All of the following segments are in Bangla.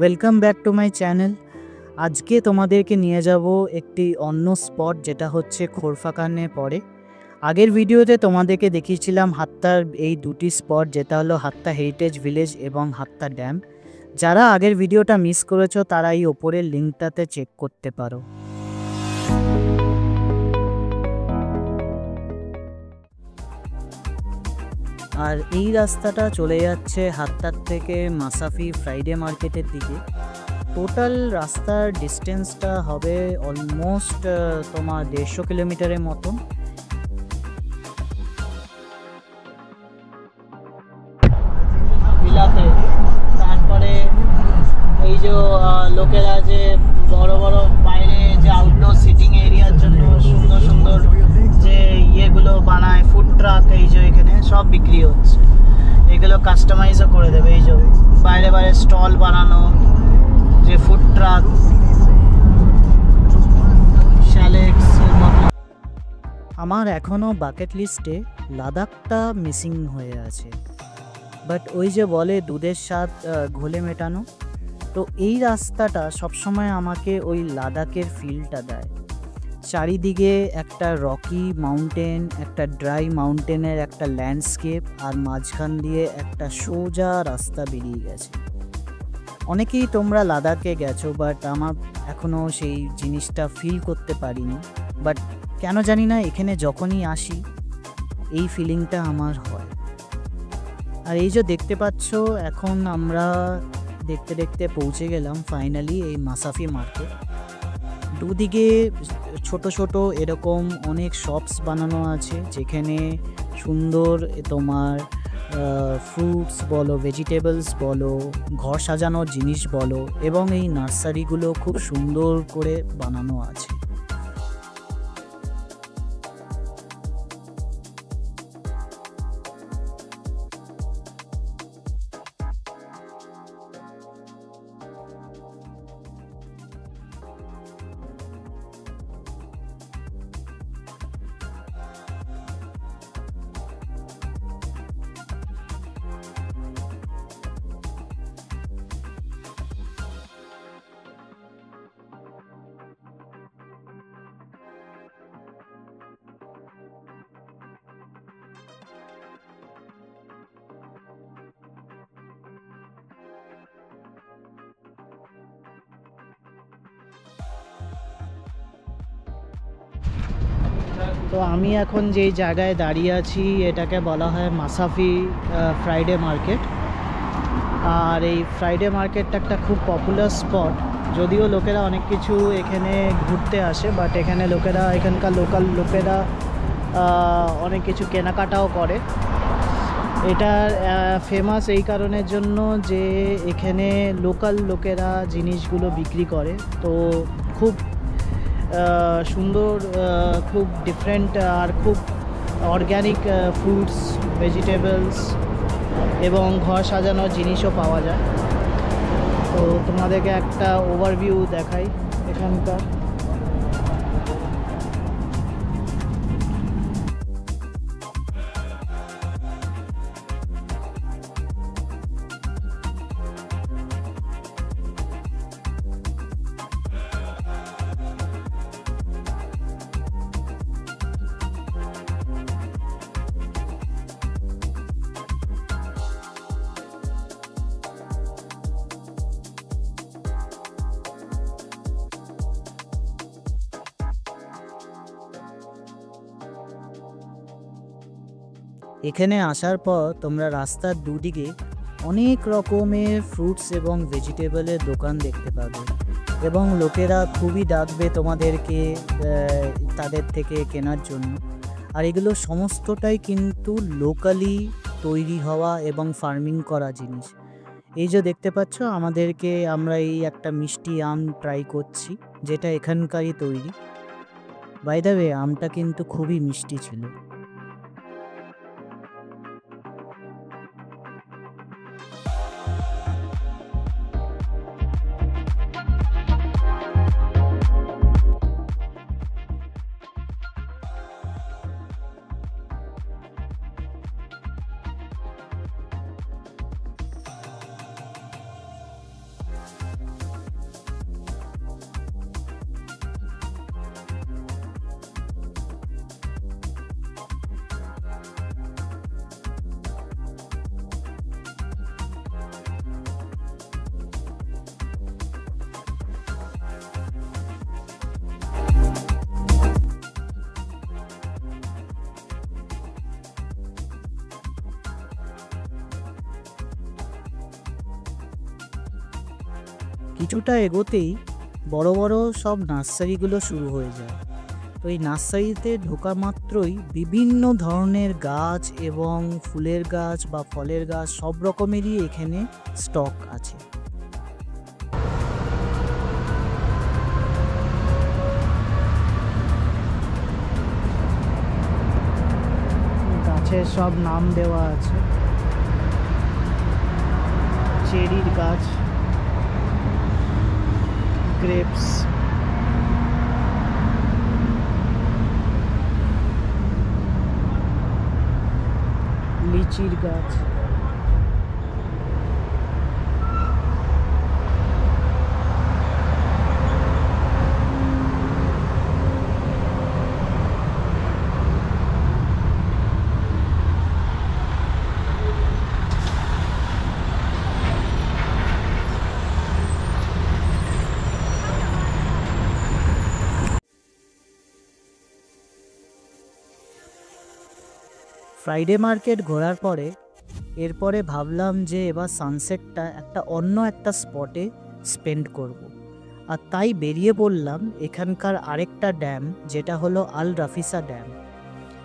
Welcome back to my channel. আজকে তোমাদেরকে নিয়ে যাব একটি অন্য স্পট, যেটা হচ্ছে খোরফাকানে পড়ে। আগের ভিডিওতে তোমাদেরকে দেখিয়েছিলাম হাত্তার এই দুটি স্পট, যেটা হলো হাত্তা হেরিটেজ ভিলেজ এবং হাত্তা ড্যাম। যারা আগের ভিডিওটা মিস করেছো তারা এই ওপরের লিঙ্কটাতে চেক করতে পারো। আর এই রাস্তাটা চলে যাচ্ছে হাত্তার থেকে মাসাফি ফ্রাইডে মার্কেটের দিকে। টোটাল রাস্তার ডিস্টেন্সটা হবে অলমোস্ট তোমার 150 কিলোমিটারের মতন। বিলাতে তারপরে এই যে লোকেরা যে বড় বড় বাইরে যে আউটডোর সিটিং এরিয়ার জন্য সুন্দর সুন্দর যে ইয়েগুলো বানায়, ফুড ট্রাক, এই যে এখানে সব বিক্রি হচ্ছে। এগুলো কাস্টমাইজও করে দেবে। এই যে বাইরে বাইরে স্টল বানানো, যে ফুড ট্রাক, শ্যালেক্স। আমার এখনও বাকেট লিস্টে লাদাখটা মিসিং হয়ে আছে, বাট ওই যে বলে দুধের স্বাদ ঘোলে মেটানো, তো এই রাস্তাটা সবসময় আমাকে ওই লাদাখের ফিলটা দেয়। চারিদিকে একটা রকি মাউন্টেন, একটা ড্রাই মাউন্টেনের একটা ল্যান্ডস্কেপ, আর মাঝখান দিয়ে একটা সোজা রাস্তা বেরিয়ে গেছে। অনেকেই তোমরা লাদাখে গেছো, বাট আমার এখনও সেই জিনিসটা ফিল করতে পারিনি। বাট কেন জানি না, এখানে যখনই আসি এই ফিলিংটা আমার হয়। আর এই যে দেখতে পাচ্ছ, এখন আমরা দেখতে দেখতে পৌঁছে গেলাম ফাইনালি এই মাসাফি মার্কেট। দুদিকে ছোট ছোট এরকম অনেক শপস বানানো আছে, যেখানে সুন্দর তোমার ফ্রুটস বলো, ভেজিটেবলস বলো, ঘর সাজানোর জিনিস বলো, এবং এই নার্সারিগুলো খুব সুন্দর করে বানানো আছে। তো আমি এখন যেই জায়গায় দাঁড়িয়ে আছি এটাকে বলা হয় মাসাফি ফ্রাইডে মার্কেট। আর এই ফ্রাইডে মার্কেটটা একটা খুব পপুলার স্পট, যদিও লোকেরা অনেক কিছু এখানে ঘুরতে আসে, বাট এখানে লোকেরা, এখানকার লোকাল লোকেরা অনেক কিছু কেনাকাটাও করে। এটা ফেমাস এই কারণের জন্য যে এখানে লোকাল লোকেরা জিনিসগুলো বিক্রি করে, তো খুব সুন্দর, খুব ডিফারেন্ট আর খুব অর্গ্যানিক ফ্রুটস, ভেজিটেবলস এবং ঘর সাজানোর জিনিসও পাওয়া যায়। তো তোমাদেরকে একটা ওভারভিউ দেখাই এখানকার। এখানে আসার পর তোমরা রাস্তার দুদিকে অনেক রকমের ফ্রুটস এবং ভেজিটেবলের দোকান দেখতে পাবে, এবং লোকেরা খুবই ডাকবে তোমাদেরকে তাদের থেকে কেনার জন্য। আর এগুলো সমস্তটাই কিন্তু লোকালি তৈরি হওয়া এবং ফার্মিং করা জিনিস। এই যে দেখতে পাচ্ছ, আমরা এই একটা মিষ্টি আম ট্রাই করছি, যেটা এখানকারই তৈরি। বাই দ্য ওয়ে, আমটা কিন্তু খুবই মিষ্টি ছিল। কিছুটা এগোতেই বড় বড় সব নার্সারিগুলো শুরু হয়ে যায়। তো এই নার্সারিতে ঢোকা মাত্রই বিভিন্ন ধরনের গাছ এবং ফুলের গাছ বা ফলের গাছ সব রকমেরই এখানে স্টক আছে। গাছের সব নাম দেওয়া আছে। চেরির গাছ, গ্রেপস, লিচির গাছ, ফ্রাইডে মার্কেট ঘোরার পরে এরপরে ভাবলাম যে এবার সানসেটটা অন্য একটা স্পটে স্পেন্ড করব। আর তাই বেরিয়ে পড়লাম এখানকার আরেকটা ড্যাম, যেটা হলো আল রাফিসা ড্যাম।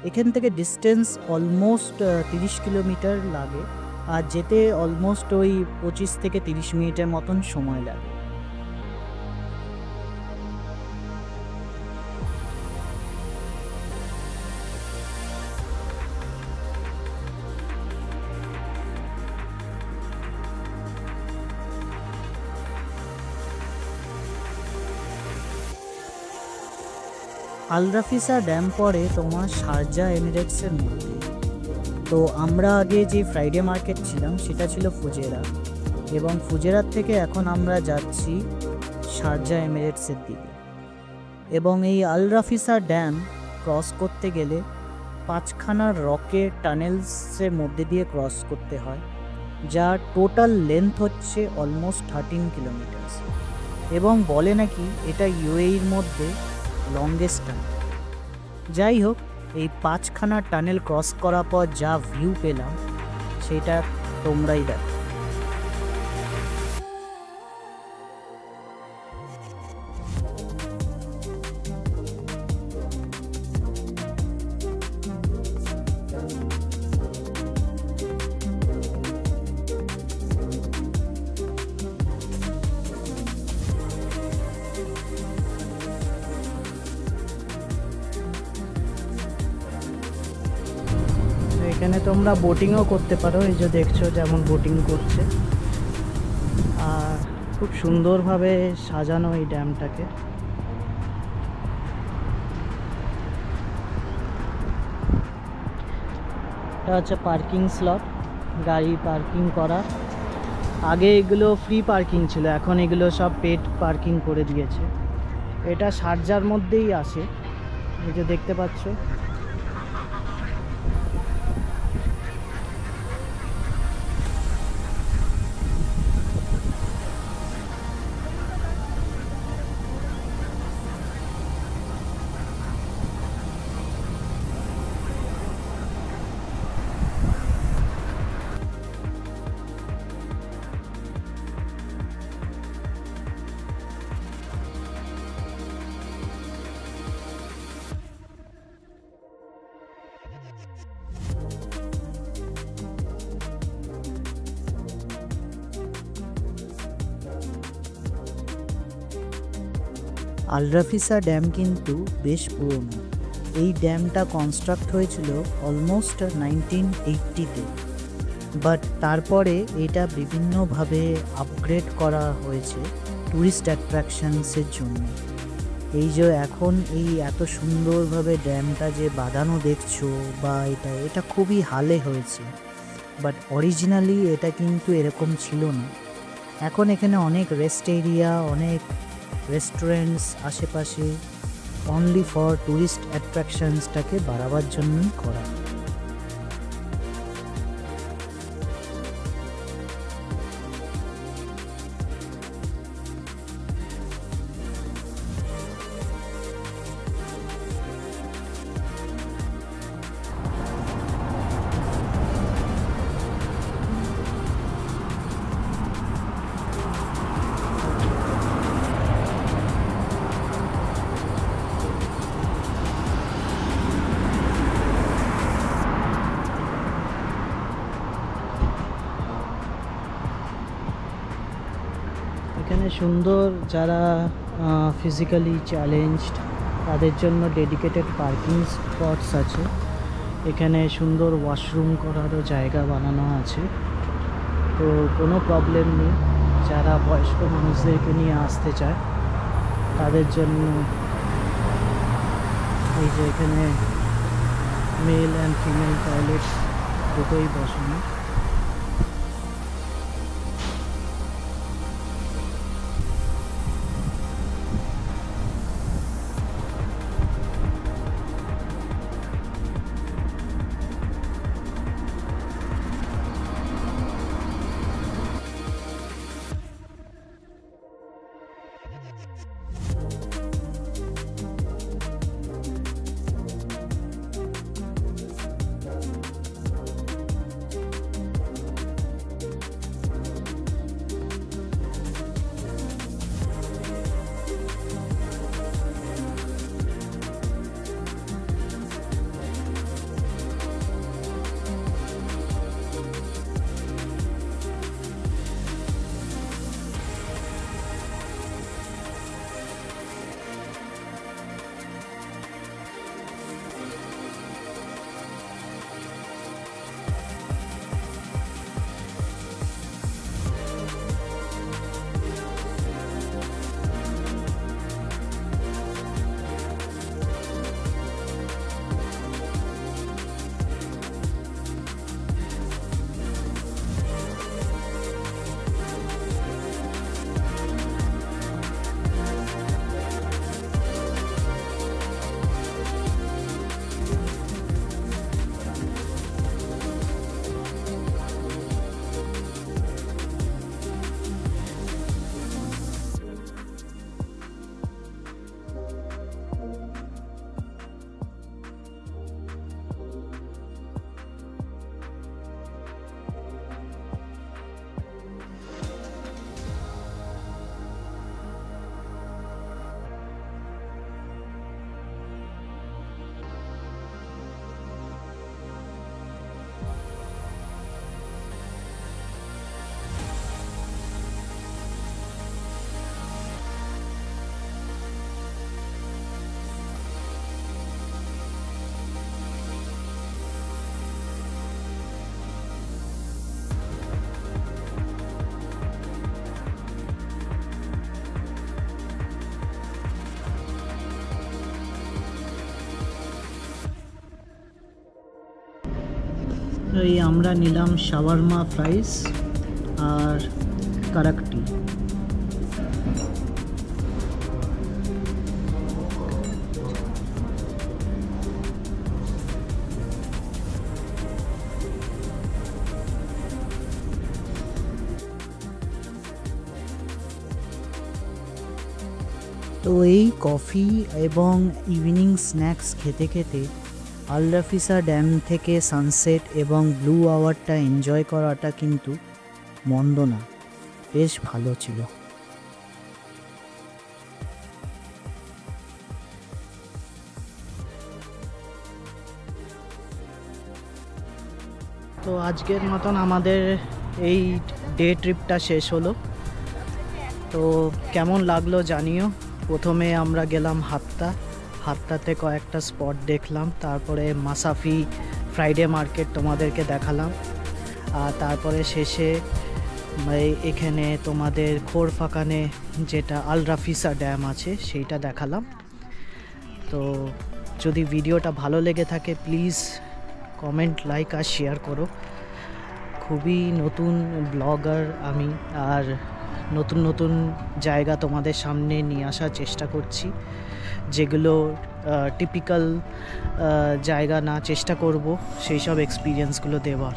এখান থেকে ডিস্টেন্স অলমোস্ট 30 কিলোমিটার লাগে, আর যেতে অলমোস্ট ওই 25 থেকে 30 মিনিটের মতন সময় লাগে। আল রাফিসা ড্যাম পড়ে তোমার শারজা এমিরেটসের মধ্যে। তো আমরা আগে যে ফ্রাইডে মার্কেট ছিলাম সেটা ছিল ফুজেরা, এবং ফুজেরার থেকে এখন আমরা যাচ্ছি শারজা এমিরেটসের দিকে। এবং এই আল রাফিসা ড্যাম ক্রস করতে গেলে 5খানা রকের টানেলসের মধ্যে দিয়ে ক্রস করতে হয়, যার টোটাল লেন্থ হচ্ছে অলমোস্ট 13 কিলোমিটার। এবং বলে নাকি এটা ইউএইর মধ্যে লংগেস্ট টানেল। যাই হোক, এই 5খানা টানেল ক্রস করার পর যা ভিউ পেলাম সেটা তোমরাই দেখো। এখানে তোমরা বোটিংও করতে পারো, এই যে দেখছো যেমন বোটিং করছে। আর খুব সুন্দরভাবে সাজানো এই ড্যামটাকে। এটা হচ্ছে পার্কিং স্লট, গাড়ি পার্কিং করা। আগে এগুলো ফ্রি পার্কিং ছিল, এখন এগুলো সব পেড পার্কিং করে দিয়েছে। এটা শারজার মধ্যেই আসে, এই যে দেখতে পাচ্ছ। আল রাফিসা ড্যাম কিন্তু বেশ পুরনো। এই ড্যামটা কনস্ট্রাক্ট হয়েছিল অলমোস্ট 1980-তে, বাট তারপরে এটা বিভিন্নভাবে আপগ্রেড করা হয়েছে ট্যুরিস্ট অ্যাট্রাকশনসের জন্য। এই যে এখন এই এত সুন্দরভাবে ড্যামটা যে বাঁধানো দেখছো, বা এটা খুবই হালে হয়েছে, বাট অরিজিনালি এটা কিন্তু এরকম ছিল না। এখন এখানে অনেক রেস্ট এরিয়া, অনেক রেস্টুরেন্টস আশেপাশে অনলি ফর ট্যুরিস্ট অ্যাট্রাকশনসটাকে বাড়াবার জন্যই করা। এখানে সুন্দর যারা ফিজিক্যালি চ্যালেঞ্জড তাদের জন্য ডেডিকেটেড পার্কিং স্পটস আছে। এখানে সুন্দর ওয়াশরুম করারও জায়গা বানানো আছে, তো কোনো প্রবলেম নেই। যারা বয়স্ক মানুষদেরকে নিয়ে আসতে চায় তাদের জন্য এই যে এখানে মেল অ্যান্ড ফিমেল টয়লেট দুটোই বসানো। এই আমরা নিলাম শাওয়ারমা ফ্রাইস আর কারাকটি। তো এই কফি এবং ইভিনিং স্ন্যাক্স খেতে খেতে আল রাফিসা ড্যাম থেকে সানসেট এবং ব্লু আওয়ারটা এনজয় করাটা কিন্তু মন্দ না, বেশ ভালো ছিল। তো আজকের মতন আমাদের এই ডে ট্রিপটা শেষ হলো। তো কেমন লাগলো জানিও। প্রথমে আমরা গেলাম হাত্তাতে কয়েকটা স্পট দেখলাম, তারপরে মাসাফি ফ্রাইডে মার্কেট তোমাদেরকে দেখালাম, আর তারপরে শেষে এখানে তোমাদের খোরফাকানে যেটা আল রাফিসা ড্যাম আছে সেইটা দেখালাম। তো যদি ভিডিওটা ভালো লেগে থাকে প্লিজ কমেন্ট, লাইক আর শেয়ার করো। খুবই নতুন ব্লগার আমি, আর নতুন নতুন জায়গা তোমাদের সামনে নিয়ে আসার চেষ্টা করছি, যেগুলো টিপিক্যাল জায়গা না, চেষ্টা করব সেই সব এক্সপিরিয়েন্সগুলো দেওয়ার।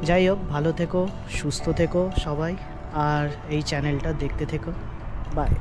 যাই হোক, ভালো থেকো, সুস্থ থেকো সবাই, আর এই চ্যানেলটা দেখতে থেকো। বাই।